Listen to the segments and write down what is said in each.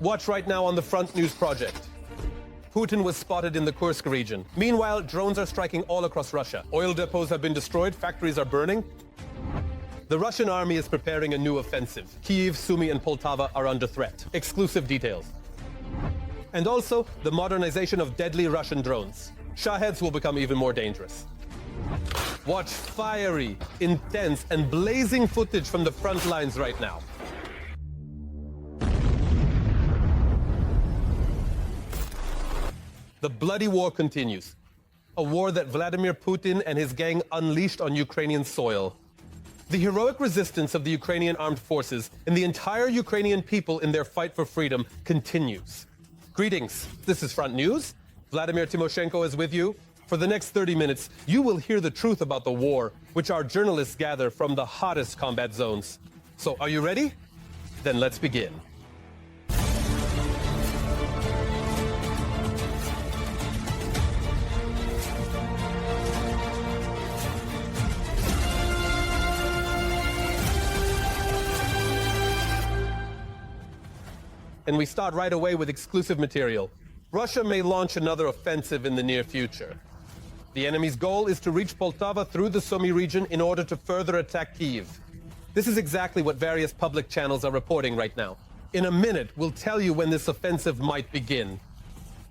Watch right now on the Front News Project. Putin was spotted in the Kursk region. Meanwhile, drones are striking all across Russia. Oil depots have been destroyed, factories are burning. The Russian army is preparing a new offensive. Kyiv, Sumy, and Poltava are under threat. Exclusive details. And also, the modernization of deadly Russian drones. Shaheds will become even more dangerous. Watch fiery, intense, and blazing footage from the front lines right now. The bloody war continues. A war that Vladimir Putin and his gang unleashed on Ukrainian soil. The heroic resistance of the Ukrainian armed forces and the entire Ukrainian people in their fight for freedom continues. Greetings, this is Front News. Vladimir Timoshenko is with you. For the next 30 minutes, you will hear the truth about the war, which our journalists gather from the hottest combat zones. So, are you ready? Then let's begin. And we start right away with exclusive material. Russia may launch another offensive in the near future. The enemy's goal is to reach Poltava through the Sumy region in order to further attack Kyiv. This is exactly what various public channels are reporting right now. In a minute, we'll tell you when this offensive might begin.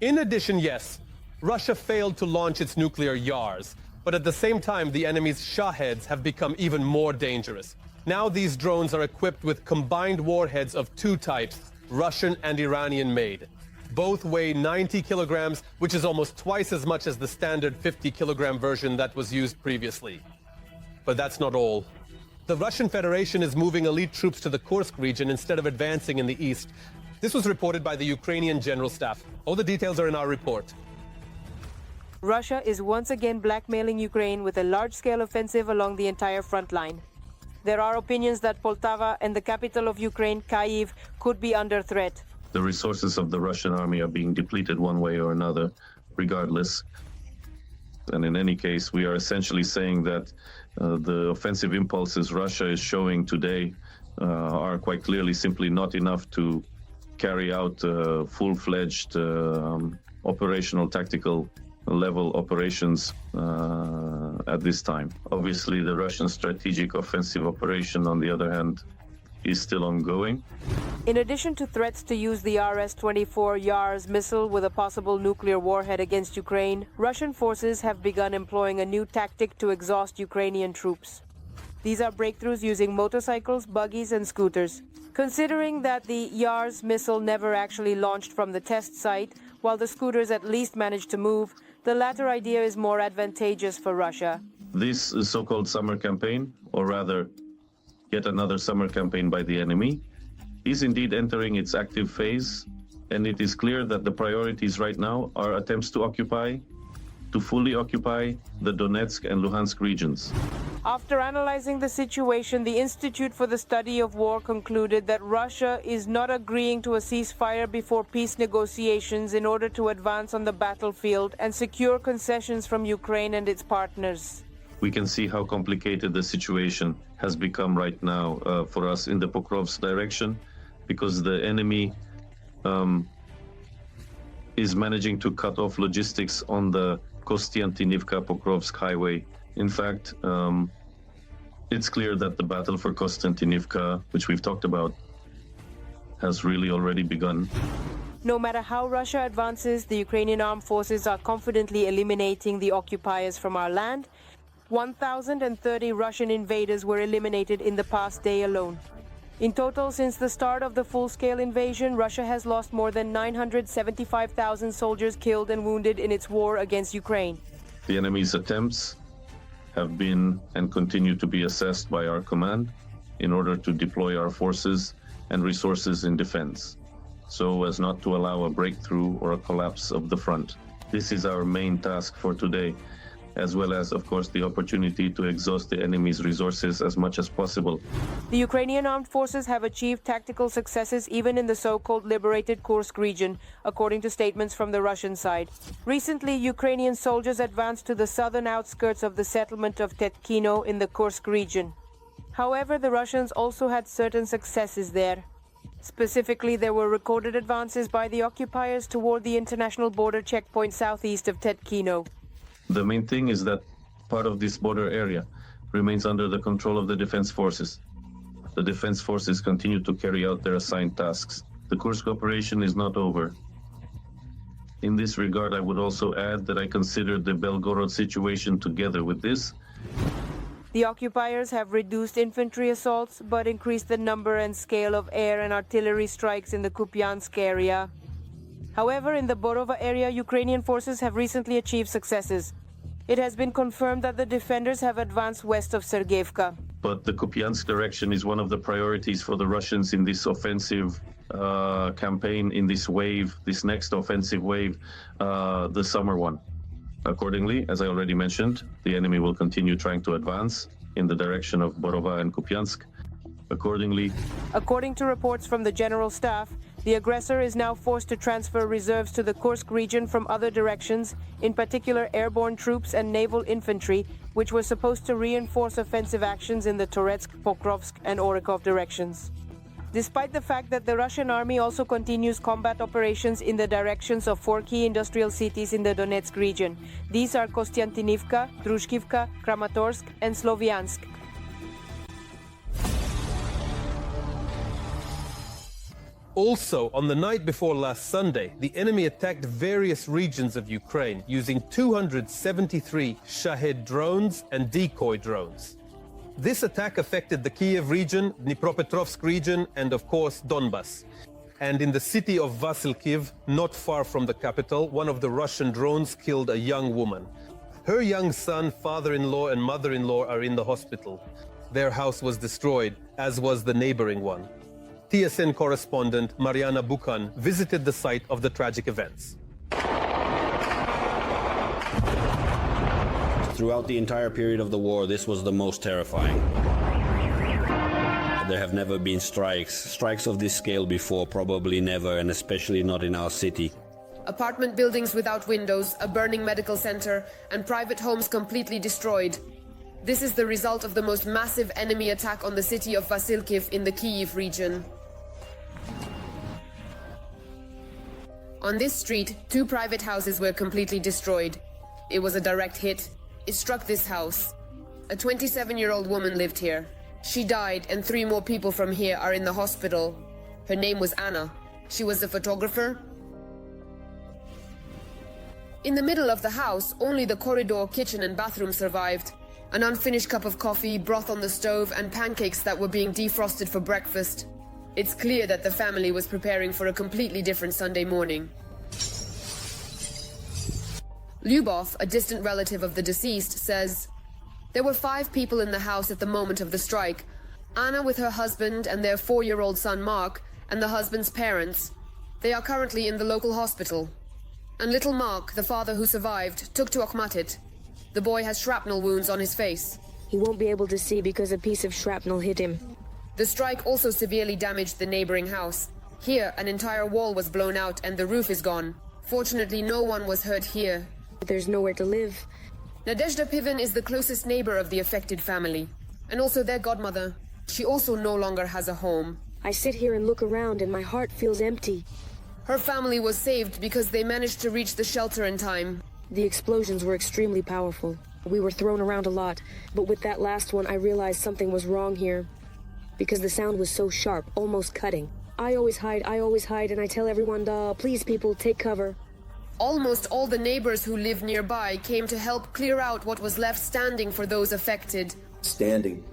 In addition, yes, Russia failed to launch its nuclear Yars, but at the same time, the enemy's Shaheds have become even more dangerous. Now these drones are equipped with combined warheads of two types, Russian and Iranian made. Both weigh 90 kilograms, which is almost twice as much as the standard 50-kilogram version that was used previously. But that's not all. The Russian Federation is moving elite troops to the Kursk region instead of advancing in the east. This was reported by the Ukrainian General Staff. All the details are in our report. Russia is once again blackmailing Ukraine with a large-scale offensive along the entire front line. There are opinions that Poltava and the capital of Ukraine, Kyiv, could be under threat. The resources of the Russian army are being depleted one way or another, regardless. And in any case, we are essentially saying that the offensive impulses Russia is showing today are quite clearly simply not enough to carry out full-fledged operational tactical level operations at this time. Obviously, the Russian strategic offensive operation, on the other hand, is still ongoing. In addition to threats to use the RS-24 Yars missile with a possible nuclear warhead against Ukraine, Russian forces have begun employing a new tactic to exhaust Ukrainian troops. These are breakthroughs using motorcycles, buggies, and scooters. Considering that the Yars missile never actually launched from the test site, while the scooters at least managed to move, the latter idea is more advantageous for Russia. This so-called summer campaign, or rather, yet another summer campaign by the enemy, is indeed entering its active phase, and it is clear that the priorities right now are attempts to fully occupy the Donetsk and Luhansk regions. After analyzing the situation, the Institute for the Study of War concluded that Russia is not agreeing to a ceasefire before peace negotiations in order to advance on the battlefield and secure concessions from Ukraine and its partners. We can see how complicated the situation has become right now for us in the Pokrovsk direction, because the enemy is managing to cut off logistics on the Kostiantynivka-Pokrovsk highway. In fact, it's clear that the battle for Kostiantynivka, which we've talked about, has really already begun. No matter how Russia advances, the Ukrainian armed forces are confidently eliminating the occupiers from our land. 1,030 Russian invaders were eliminated in the past day alone. In total, since the start of the full-scale invasion, Russia has lost more than 975,000 soldiers killed and wounded in its war against Ukraine. The enemy's attempts have been and continue to be assessed by our command in order to deploy our forces and resources in defense, so as not to allow a breakthrough or a collapse of the front. This is our main task for today, as well as, of course, the opportunity to exhaust the enemy's resources as much as possible. The Ukrainian armed forces have achieved tactical successes even in the so-called liberated Kursk region, according to statements from the Russian side. Recently, Ukrainian soldiers advanced to the southern outskirts of the settlement of Tetkino in the Kursk region. However, the Russians also had certain successes there. Specifically, there were recorded advances by the occupiers toward the international border checkpoint southeast of Tetkino. The main thing is that part of this border area remains under the control of the defense forces. The defense forces continue to carry out their assigned tasks. The Kursk operation is not over. In this regard, I would also add that I consider the Belgorod situation together with this. The occupiers have reduced infantry assaults, but increased the number and scale of air and artillery strikes in the Kupiansk area. However, in the Borova area, Ukrainian forces have recently achieved successes. It has been confirmed that the defenders have advanced west of Sergeyevka. But the Kupiansk direction is one of the priorities for the Russians in this offensive campaign, in this wave, this next offensive wave, the summer one. Accordingly, as I already mentioned, the enemy will continue trying to advance in the direction of Borova and Kupiansk. According to reports from the General Staff, the aggressor is now forced to transfer reserves to the Kursk region from other directions, in particular airborne troops and naval infantry, which were supposed to reinforce offensive actions in the Toretsk, Pokrovsk, and Orekov directions. Despite the fact that the Russian army also continues combat operations in the directions of 4 key industrial cities in the Donetsk region. These are Kostiantinivka, Drushkivka, Kramatorsk, and Sloviansk. Also, on the night before last Sunday, the enemy attacked various regions of Ukraine using 273 Shahed drones and decoy drones. This attack affected the Kyiv region, Dnipropetrovsk region, and of course Donbas. And in the city of Vasilk, not far from the capital, one of the Russian drones killed a young woman. Her young son, father-in-law, and mother-in-law are in the hospital. Their house was destroyed, as was the neighboring one. TSN correspondent Mariana Bukan visited the site of the tragic events. Throughout the entire period of the war, this was the most terrifying. There have never been strikes of this scale before, probably never, and especially not in our city. Apartment buildings without windows, a burning medical center, and private homes completely destroyed. This is the result of the most massive enemy attack on the city of Vasilk in the Kyiv region. On this street, 2 private houses were completely destroyed. It was a direct hit. It struck this house. A 27-year-old woman lived here. She died, and 3 more people from here are in the hospital. Her name was Anna. She was a photographer. In the middle of the house, only the corridor, kitchen, and bathroom survived. An unfinished cup of coffee, broth on the stove, and pancakes that were being defrosted for breakfast. It's clear that the family was preparing for a completely different Sunday morning. Lyubov, a distant relative of the deceased, says, "There were 5 people in the house at the moment of the strike. Anna with her husband and their 4-year-old son Mark, and the husband's parents. They are currently in the local hospital. And little Mark, the father who survived, took to Akhmatit. The boy has shrapnel wounds on his face. He won't be able to see because a piece of shrapnel hit him." The strike also severely damaged the neighboring house. Here, an entire wall was blown out and the roof is gone. Fortunately, no one was hurt here. There's nowhere to live. Nadezhda Pivin is the closest neighbor of the affected family, and also their godmother. She also no longer has a home. I sit here and look around and my heart feels empty. Her family was saved because they managed to reach the shelter in time. The explosions were extremely powerful. We were thrown around a lot, but with that last one I realized something was wrong here. Because the sound was so sharp, almost cutting. I always hide, and I tell everyone, please people, take cover. Almost all the neighbors who live nearby came to help clear out what was left standing for those affected. Standing.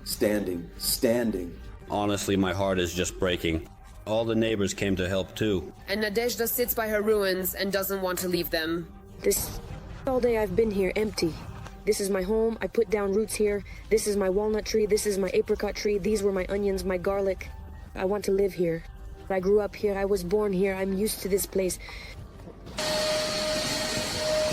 Honestly, my heart is just breaking. All the neighbors came to help too. And Nadezhda sits by her ruins and doesn't want to leave them. All day I've been here empty. This is my home, I put down roots here. This is my walnut tree, this is my apricot tree, these were my onions, my garlic. I want to live here. I grew up here, I was born here, I'm used to this place.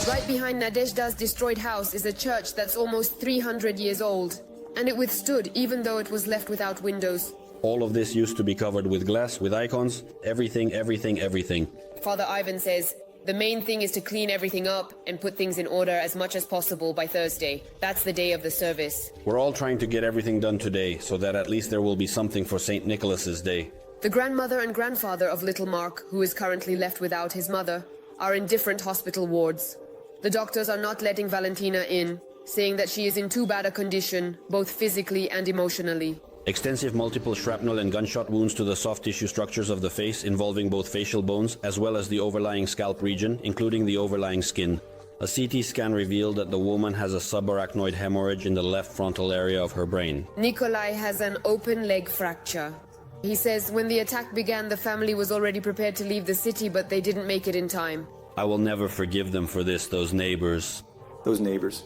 Right behind Nadezhda's destroyed house is a church that's almost 300 years old. And it withstood even though it was left without windows. All of this used to be covered with glass, with icons, everything. Father Ivan says, the main thing is to clean everything up and put things in order as much as possible by Thursday. That's the day of the service. We're all trying to get everything done today, so that at least there will be something for St. Nicholas's Day. The grandmother and grandfather of little Mark, who is currently left without his mother, are in different hospital wards. The doctors are not letting Valentina in, saying that she is in too bad a condition, both physically and emotionally. Extensive multiple shrapnel and gunshot wounds to the soft tissue structures of the face, involving both facial bones as well as the overlying scalp region, including the overlying skin. A CT scan revealed that the woman has a subarachnoid hemorrhage in the left frontal area of her brain. Nikolai has an open leg fracture. He says when the attack began, the family was already prepared to leave the city, but they didn't make it in time. I will never forgive them for this, those neighbors. Those neighbors.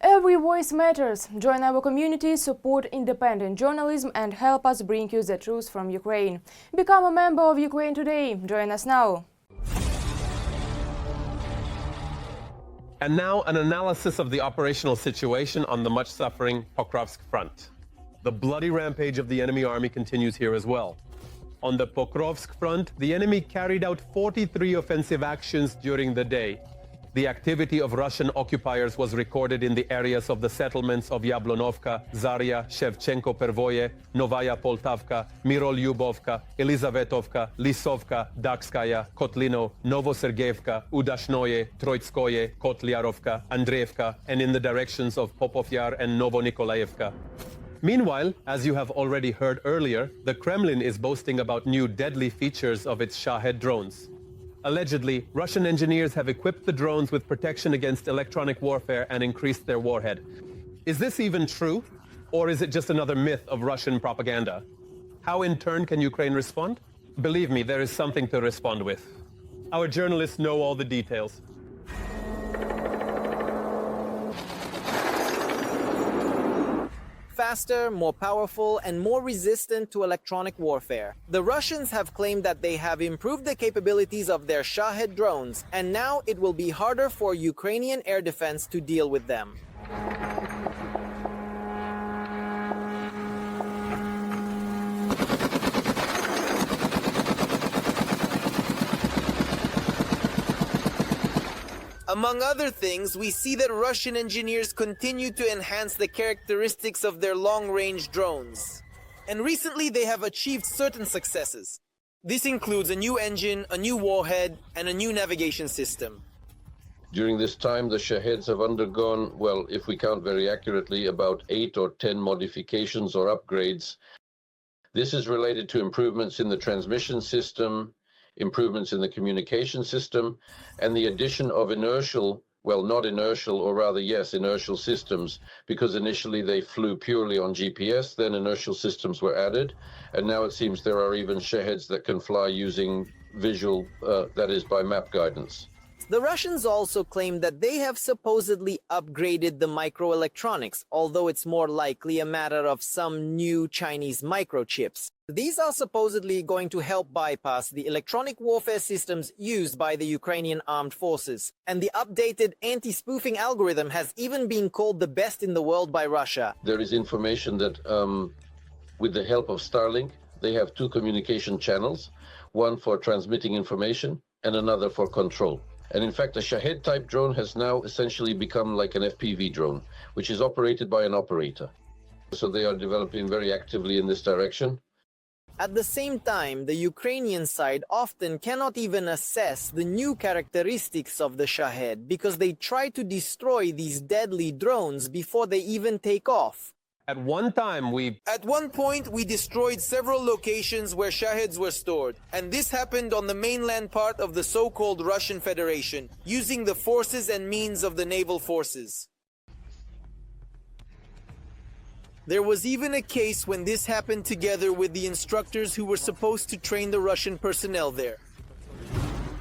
Every voice matters. Join our community, support independent journalism and help us bring you the truth from Ukraine. Become a member of Ukraine Today. Join us now. And now an analysis of the operational situation on the much-suffering Pokrovsk front. The bloody rampage of the enemy army continues here as well. On the Pokrovsk front, the enemy carried out 43 offensive actions during the day. The activity of Russian occupiers was recorded in the areas of the settlements of Yablonovka, Zarya, Shevchenko Pervoye, Novaya Poltavka, Mirolyubovka, Elizavetovka, Lisovka, Dakskaya, Kotlino, Novosergeyevka, Udashnoye, Troitskoye, Kotlyarovka, Andreevka, and in the directions of Popovyar and Novonikolaevka. Meanwhile, as you have already heard earlier, the Kremlin is boasting about new deadly features of its Shahed drones. Allegedly, Russian engineers have equipped the drones with protection against electronic warfare and increased their warhead. Is this even true? Or is it just another myth of Russian propaganda? How in turn can Ukraine respond? Believe me, there is something to respond with. Our journalists know all the details. Faster, more powerful, and more resistant to electronic warfare. The Russians have claimed that they have improved the capabilities of their Shahed drones, and now it will be harder for Ukrainian air defense to deal with them. Among other things, we see that Russian engineers continue to enhance the characteristics of their long-range drones. And recently they have achieved certain successes. This includes a new engine, a new warhead, and a new navigation system. During this time, the Shaheds have undergone, well, if we count very accurately, about 8 or 10 modifications or upgrades. This is related to improvements in the transmission system, improvements in the communication system, and the addition of inertial, well, not inertial, or rather, yes, inertial systems, because initially they flew purely on GPS, then inertial systems were added, and now it seems there are even Shaheds that can fly using visual, that is, by map guidance. The Russians also claim that they have supposedly upgraded the microelectronics, although it's more likely a matter of some new Chinese microchips. These are supposedly going to help bypass the electronic warfare systems used by the Ukrainian armed forces. And the updated anti-spoofing algorithm has even been called the best in the world by Russia. There is information that with the help of Starlink, they have 2 communication channels, one for transmitting information and another for control. And in fact, the Shahed-type drone has now essentially become like an FPV drone, which is operated by an operator. So they are developing very actively in this direction. At the same time, the Ukrainian side often cannot even assess the new characteristics of the Shahed because they try to destroy these deadly drones before they even take off. At one point, we destroyed several locations where Shaheds were stored, and this happened on the mainland part of the so-called Russian Federation, using the forces and means of the naval forces. There was even a case when this happened together with the instructors who were supposed to train the Russian personnel there.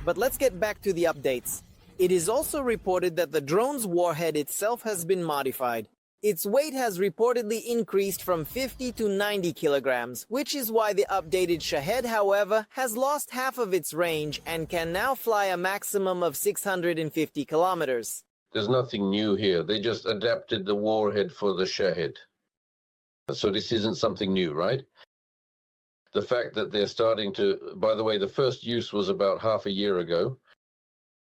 But let's get back to the updates. It is also reported that the drone's warhead itself has been modified. Its weight has reportedly increased from 50 to 90 kilograms, which is why the updated Shahed, however, has lost half of its range and can now fly a maximum of 650 kilometers. There's nothing new here. They just adapted the warhead for the Shahed. So this isn't something new, right? The fact that they're starting to, by the way, the first use was about half a year ago.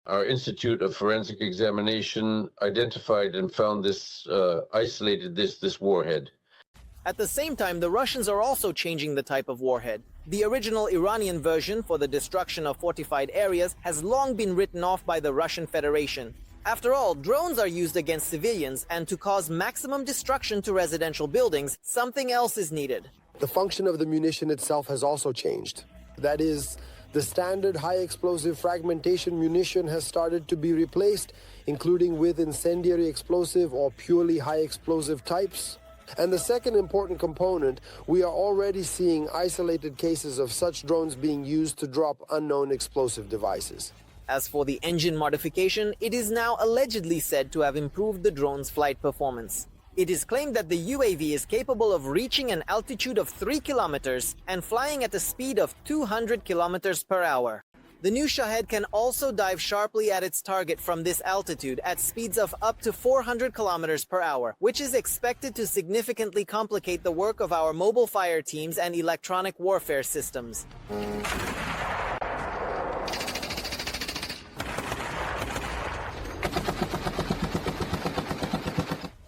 Our Institute of Forensic Examination identified and found this, isolated this warhead. At the same time, the Russians are also changing the type of warhead. The original Iranian version for the destruction of fortified areas has long been written off by the Russian Federation. After all, drones are used against civilians, and to cause maximum destruction to residential buildings, something else is needed. The function of the munition itself has also changed. That is, the standard high-explosive fragmentation munition has started to be replaced, including with incendiary explosive or purely high-explosive types. And the second important component, we are already seeing isolated cases of such drones being used to drop unknown explosive devices. As for the engine modification, it is now allegedly said to have improved the drone's flight performance. It is claimed that the UAV is capable of reaching an altitude of 3 kilometers and flying at a speed of 200 kilometers per hour. The new Shahed can also dive sharply at its target from this altitude at speeds of up to 400 kilometers per hour, which is expected to significantly complicate the work of our mobile fire teams and electronic warfare systems.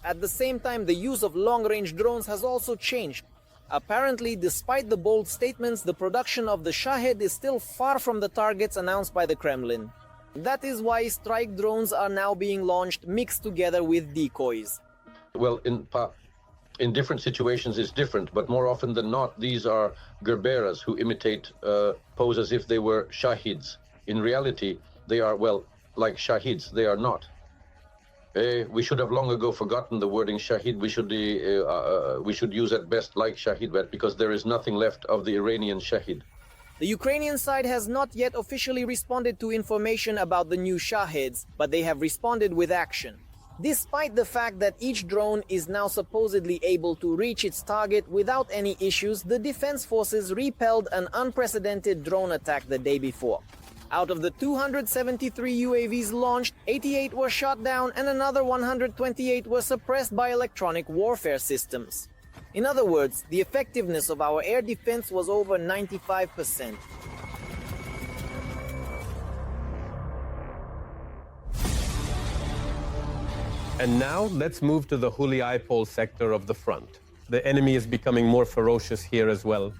At the same time, the use of long-range drones has also changed. Apparently, despite the bold statements, the production of the Shahed is still far from the targets announced by the Kremlin. That is why strike drones are now being launched mixed together with decoys. Well, in different situations it's different, but more often than not, these are Gerberas who pose as if they were Shahids. In reality, they are, well, like Shahids, they are not. We should have long ago forgotten the wording Shahid. We should use at best like Shahid, because there is nothing left of the Iranian Shahid. The Ukrainian side has not yet officially responded to information about the new Shaheds, but they have responded with action. Despite the fact that each drone is now supposedly able to reach its target without any issues, the defense forces repelled an unprecedented drone attack the day before. Out of the 273 UAVs launched, 88 were shot down and another 128 were suppressed by electronic warfare systems. In other words, the effectiveness of our air defense was over 95%. And now let's move to the Huliaipol sector of the front. The enemy is becoming more ferocious here as well.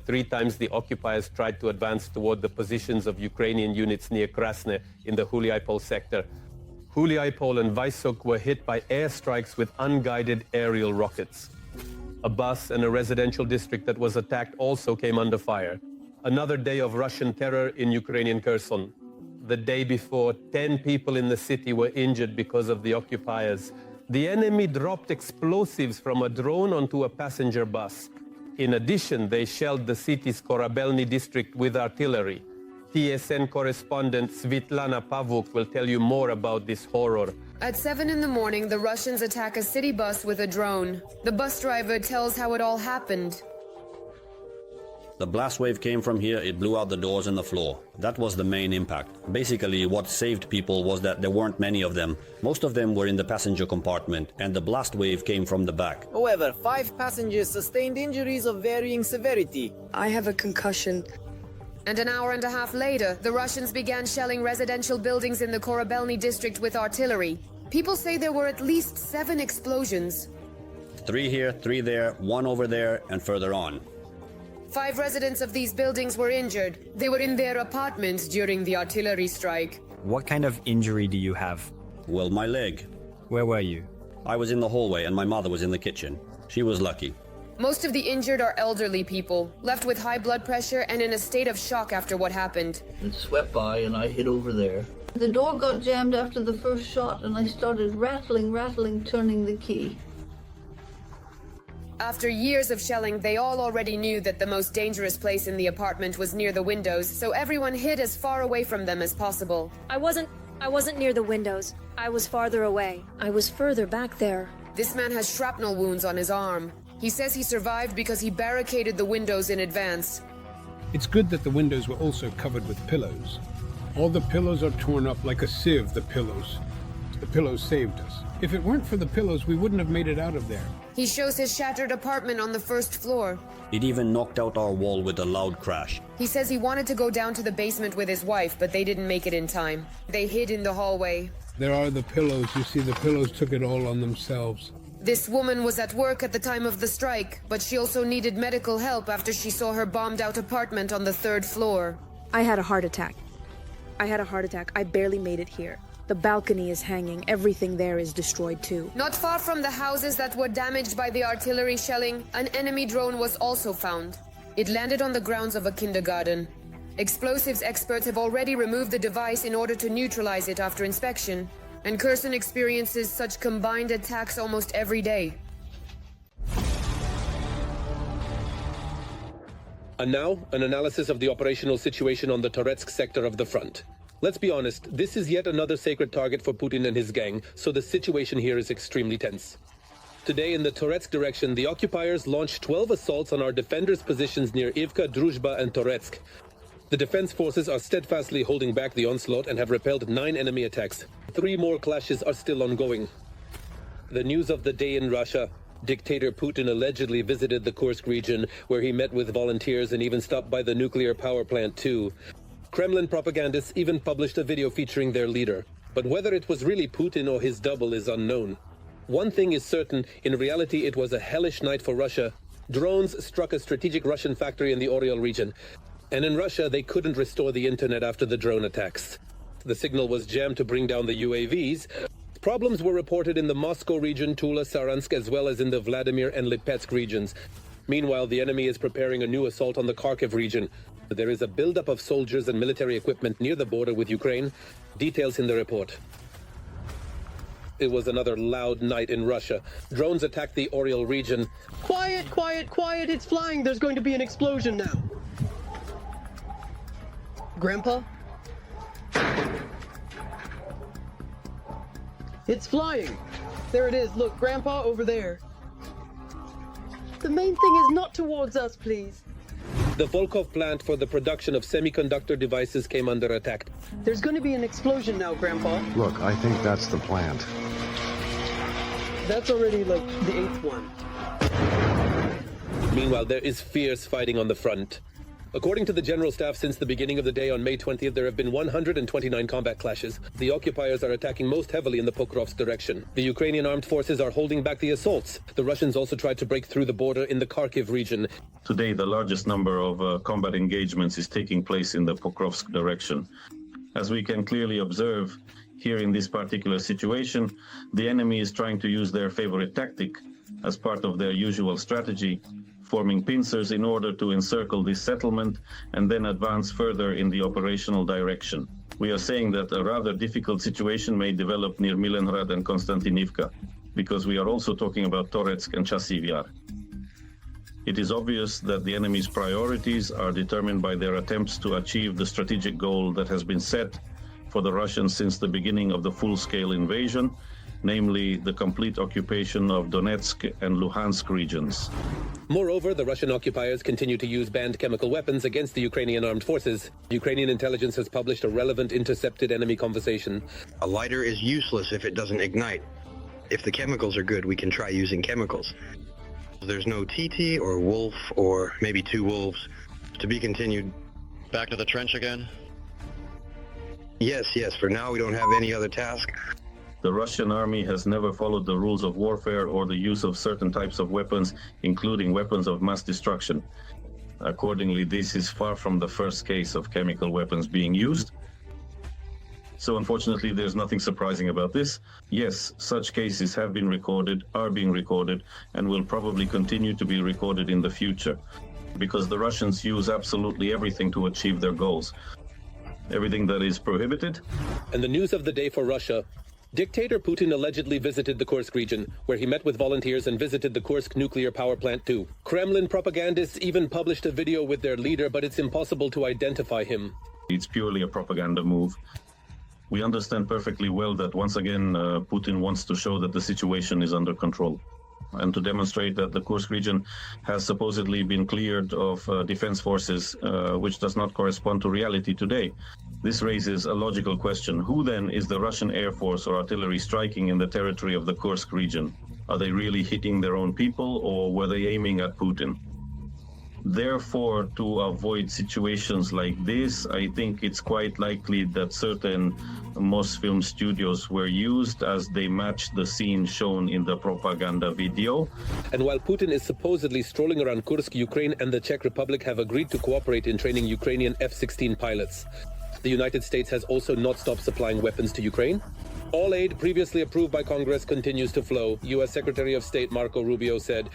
3 times the occupiers tried to advance toward the positions of Ukrainian units near Krasne in the Huliaipol sector. Huliaipol and Vasilk were hit by airstrikes with unguided aerial rockets. A bus and a residential district that was attacked also came under fire. Another day of Russian terror in Ukrainian Kherson. The day before, 10 people in the city were injured because of the occupiers. The enemy dropped explosives from a drone onto a passenger bus. In addition, they shelled the city's Korabelny district with artillery. TSN correspondent Svitlana Pavuk will tell you more about this horror. At 7 in the morning, the Russians attack a city bus with a drone. The bus driver tells how it all happened. The blast wave came from here, it blew out the doors and the floor. That was the main impact. Basically, what saved people was that there weren't many of them. Most of them were in the passenger compartment, and the blast wave came from the back. However, 5 passengers sustained injuries of varying severity. I have a concussion. And an hour and a half later, the Russians began shelling residential buildings in the Korabelny district with artillery. People say there were at least 7 explosions. 3 here, 3 there, 1 over there, and further on. 5 residents of these buildings were injured. They were in their apartments during the artillery strike. What kind of injury do you have? Well, my leg. Where were you? I was in the hallway and my mother was in the kitchen. She was lucky. Most of the injured are elderly people, left with high blood pressure and in a state of shock after what happened. It swept by and I hit over there. The door got jammed after the first shot and I started rattling, turning the key. After years of shelling, they all already knew that the most dangerous place in the apartment was near the windows, so everyone hid as far away from them as possible. I wasn't near the windows. I was farther away. I was further back there. This man has shrapnel wounds on his arm. He says he survived because he barricaded the windows in advance. It's good that the windows were also covered with pillows. All the pillows are torn up like a sieve, the pillows. The pillows saved us. If it weren't for the pillows, we wouldn't have made it out of there. He shows his shattered apartment on the first floor. It even knocked out our wall with a loud crash. He says he wanted to go down to the basement with his wife, but they didn't make it in time. They hid in the hallway. There are the pillows. You see, the pillows took it all on themselves. This woman was at work at the time of the strike, but she also needed medical help after she saw her bombed-out apartment on the 3rd floor. I had a heart attack. I barely made it here. The balcony is hanging. Everything there is destroyed too. Not far from the houses that were damaged by the artillery shelling, an enemy drone was also found. It landed on the grounds of a kindergarten. Explosives experts have already removed the device in order to neutralize it after inspection, and Kherson experiences such combined attacks almost every day. And now, an analysis of the operational situation on the Toretsk sector of the front. Let's be honest, this is yet another sacred target for Putin and his gang, so the situation here is extremely tense. Today, in the Toretsk direction, the occupiers launched 12 assaults on our defenders' positions near Ivka, Druzhba, and Toretsk. The defense forces are steadfastly holding back the onslaught and have repelled 9 enemy attacks. 3 more clashes are still ongoing. The news of the day in Russia. Dictator Putin allegedly visited the Kursk region, where he met with volunteers and even stopped by the nuclear power plant too. Kremlin propagandists even published a video featuring their leader. But whether it was really Putin or his double is unknown. One thing is certain, in reality it was a hellish night for Russia. Drones struck a strategic Russian factory in the Oriol region. And in Russia, they couldn't restore the internet after the drone attacks. The signal was jammed to bring down the UAVs. Problems were reported in the Moscow region, Tula, Saransk, as well as in the Vladimir and Lipetsk regions. Meanwhile, the enemy is preparing a new assault on the Kharkiv region. There is a buildup of soldiers and military equipment near the border with Ukraine. Details in the report. It was another loud night in Russia. Drones attacked the Oriol region. Quiet, quiet, quiet, it's flying. There's going to be an explosion now. Grandpa? It's flying. There it is. Look, Grandpa, over there. The main thing is not towards us, please. The Volkov plant for the production of semiconductor devices came under attack. There's going to be an explosion now, Grandpa. Look, I think that's the plant. That's already, like, the 8th one. Meanwhile, there is fierce fighting on the front. According to the General Staff, since the beginning of the day on May 20th, there have been 129 combat clashes. The occupiers are attacking most heavily in the Pokrovsk direction. The Ukrainian armed forces are holding back the assaults. The Russians also tried to break through the border in the Kharkiv region. Today, the largest number of combat engagements is taking place in the Pokrovsk direction. As we can clearly observe, here in this particular situation, the enemy is trying to use their favorite tactic as part of their usual strategy, forming pincers in order to encircle this settlement and then advance further in the operational direction. We are saying that a rather difficult situation may develop near Milenhrad and Konstantinivka, because we are also talking about Toretsk and Chasiv Yar. It is obvious that the enemy's priorities are determined by their attempts to achieve the strategic goal that has been set for the Russians since the beginning of the full-scale invasion, namely the complete occupation of Donetsk and Luhansk regions. Moreover, the Russian occupiers continue to use banned chemical weapons against the Ukrainian armed forces. Ukrainian intelligence has published a relevant intercepted enemy conversation. A lighter is useless if it doesn't ignite. If the chemicals are good, we can try using chemicals. There's no TT or wolf or maybe 2 wolves. To be continued. Back to the trench again? Yes, for now we don't have any other task. The Russian army has never followed the rules of warfare or the use of certain types of weapons, including weapons of mass destruction. Accordingly, this is far from the first case of chemical weapons being used. So unfortunately, there's nothing surprising about this. Yes, such cases have been recorded, are being recorded, and will probably continue to be recorded in the future, because the Russians use absolutely everything to achieve their goals. Everything that is prohibited. And the news of the day for Russia. Dictator Putin allegedly visited the Kursk region, where he met with volunteers and visited the Kursk nuclear power plant too. Kremlin propagandists even published a video with their leader, but it's impossible to identify him. It's purely a propaganda move. We understand perfectly well that once again, Putin wants to show that the situation is under control, and to demonstrate that the Kursk region has supposedly been cleared of defense forces, which does not correspond to reality today. This raises a logical question. Who then is the Russian Air Force or artillery striking in the territory of the Kursk region? Are they really hitting their own people, or were they aiming at Putin? Therefore, to avoid situations like this, I think it's quite likely that certain Mosfilm studios were used as they matched the scene shown in the propaganda video. And while Putin is supposedly strolling around Kursk, Ukraine and the Czech Republic have agreed to cooperate in training Ukrainian F-16 pilots. The United States has also not stopped supplying weapons to Ukraine. All aid previously approved by Congress continues to flow, U.S. Secretary of State Marco Rubio said.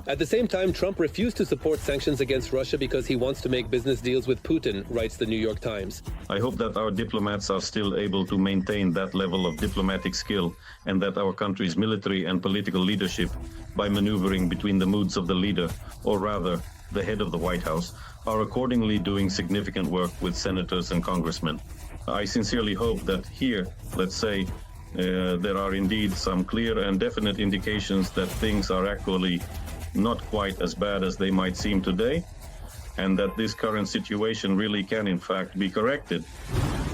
At the same time, Trump refused to support sanctions against Russia because he wants to make business deals with Putin, writes the New York Times. I hope that our diplomats are still able to maintain that level of diplomatic skill, and that our country's military and political leadership, by maneuvering between the moods of the leader, or rather, the head of the White House, are accordingly doing significant work with senators and congressmen. I sincerely hope that here, let's say, there are indeed some clear and definite indications that things are actually not quite as bad as they might seem today, and that this current situation really can in fact be corrected.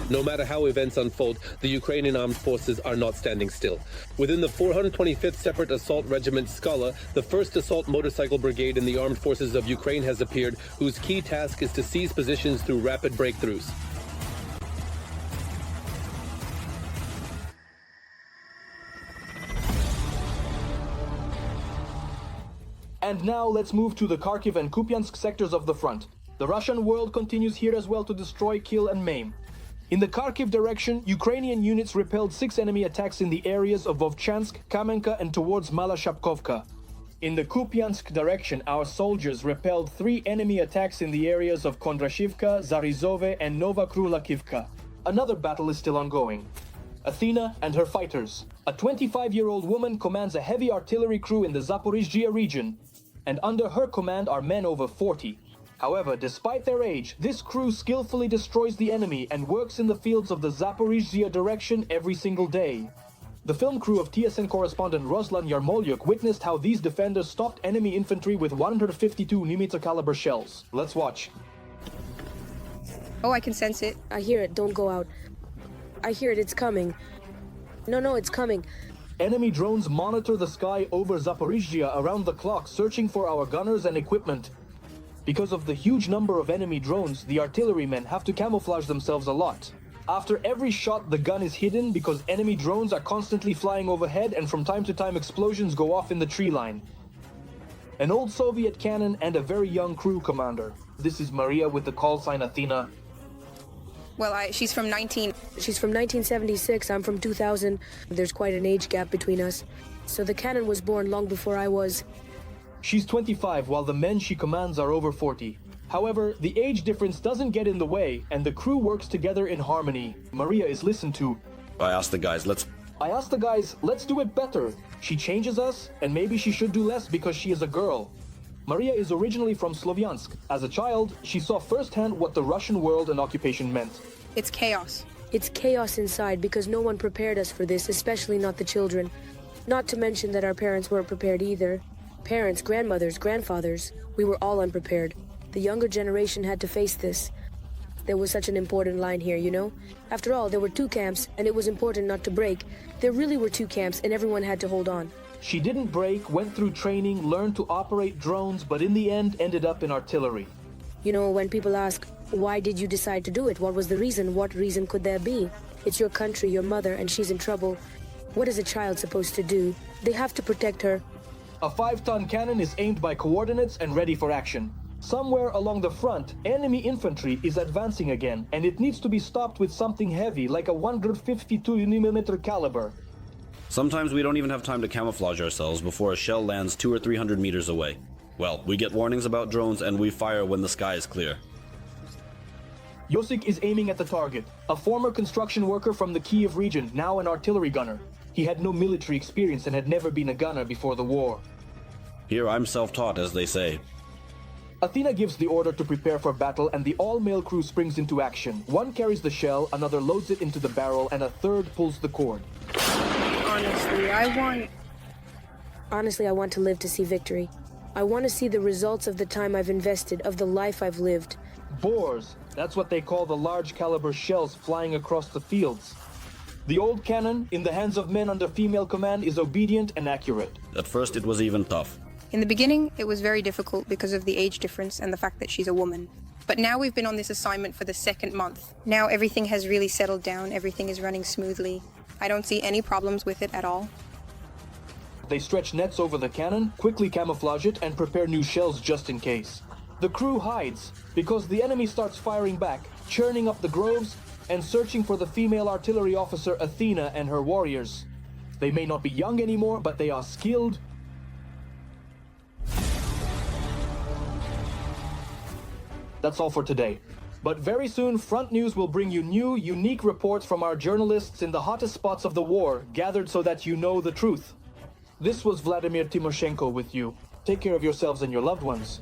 No matter how events unfold, the Ukrainian armed forces are not standing still. Within the 425th Separate Assault Regiment Skala, the 1st Assault Motorcycle Brigade in the armed forces of Ukraine has appeared, whose key task is to seize positions through rapid breakthroughs. And now let's move to the Kharkiv and Kupiansk sectors of the front. The Russian world continues here as well to destroy, kill and maim. In the Kharkiv direction, Ukrainian units repelled 6 enemy attacks in the areas of Vovchansk, Kamenka and towards Mala Shapkovka. In the Kupiansk direction, our soldiers repelled 3 enemy attacks in the areas of Kondrashivka, Zarizove and Nova Krulakivka. Another battle is still ongoing. Athena and her fighters. A 25-year-old woman commands a heavy artillery crew in the Zaporizhzhia region, and under her command are men over 40. However, despite their age, this crew skillfully destroys the enemy and works in the fields of the Zaporizhzhia direction every single day. The film crew of TSN correspondent Ruslan Yarmolyuk witnessed how these defenders stopped enemy infantry with 152 mm caliber shells. Let's watch. Oh, I can sense it. I hear it. Don't go out. I hear it. It's coming. No, it's coming. Enemy drones monitor the sky over Zaporizhzhia around the clock, searching for our gunners and equipment. Because of the huge number of enemy drones, the artillerymen have to camouflage themselves a lot. After every shot, the gun is hidden because enemy drones are constantly flying overhead, and from time to time explosions go off in the tree line. An old Soviet cannon and a very young crew commander. This is Maria with the call sign Athena. Well, she's from 1976, I'm from 2000. There's quite an age gap between us. So the cannon was born long before I was. She's 25, while the men she commands are over 40. However, the age difference doesn't get in the way, and the crew works together in harmony. Maria is listened to. I asked the guys, let's do it better. She changes us, and maybe she should do less because she is a girl. Maria is originally from Slovyansk. As a child, she saw firsthand what the Russian world and occupation meant. It's chaos. It's chaos inside because no one prepared us for this, especially not the children. Not to mention that our parents weren't prepared either. Parents, grandmothers, grandfathers, we were all unprepared. The younger generation had to face this. There was such an important line here, you know? After all, there were 2 camps, and it was important not to break. There really were 2 camps, and everyone had to hold on. She didn't break, went through training, learned to operate drones, but in the end ended up in artillery. You know, when people ask, why did you decide to do it? What was the reason? What reason could there be? It's your country, your mother, and she's in trouble. What is a child supposed to do? They have to protect her. A 5-ton cannon is aimed by coordinates and ready for action. Somewhere along the front, enemy infantry is advancing again, and it needs to be stopped with something heavy, like a 152mm caliber. Sometimes we don't even have time to camouflage ourselves before a shell lands 200 or 300 meters away. Well, we get warnings about drones and we fire when the sky is clear. Yosik is aiming at the target, a former construction worker from the Kyiv region, now an artillery gunner. He had no military experience and had never been a gunner before the war. Here I'm self-taught, as they say. Athena gives the order to prepare for battle, and the all-male crew springs into action. One carries the shell, another loads it into the barrel, and a third pulls the cord. Honestly, I want to live to see victory. I want to see the results of the time I've invested, of the life I've lived. Bores. That's what they call the large caliber shells flying across the fields. The old cannon, in the hands of men under female command, is obedient and accurate. At first it was even tough. In the beginning, it was very difficult because of the age difference and the fact that she's a woman. But now we've been on this assignment for the second month. Now everything has really settled down, everything is running smoothly. I don't see any problems with it at all. They stretch nets over the cannon, quickly camouflage it, and prepare new shells just in case. The crew hides, because the enemy starts firing back, churning up the groves, and searching for the female artillery officer Athena and her warriors. They may not be young anymore, but they are skilled. That's all for today. But very soon, Front News will bring you new, unique reports from our journalists in the hottest spots of the war, gathered so that you know the truth. This was Vladimir Timoshenko with you. Take care of yourselves and your loved ones.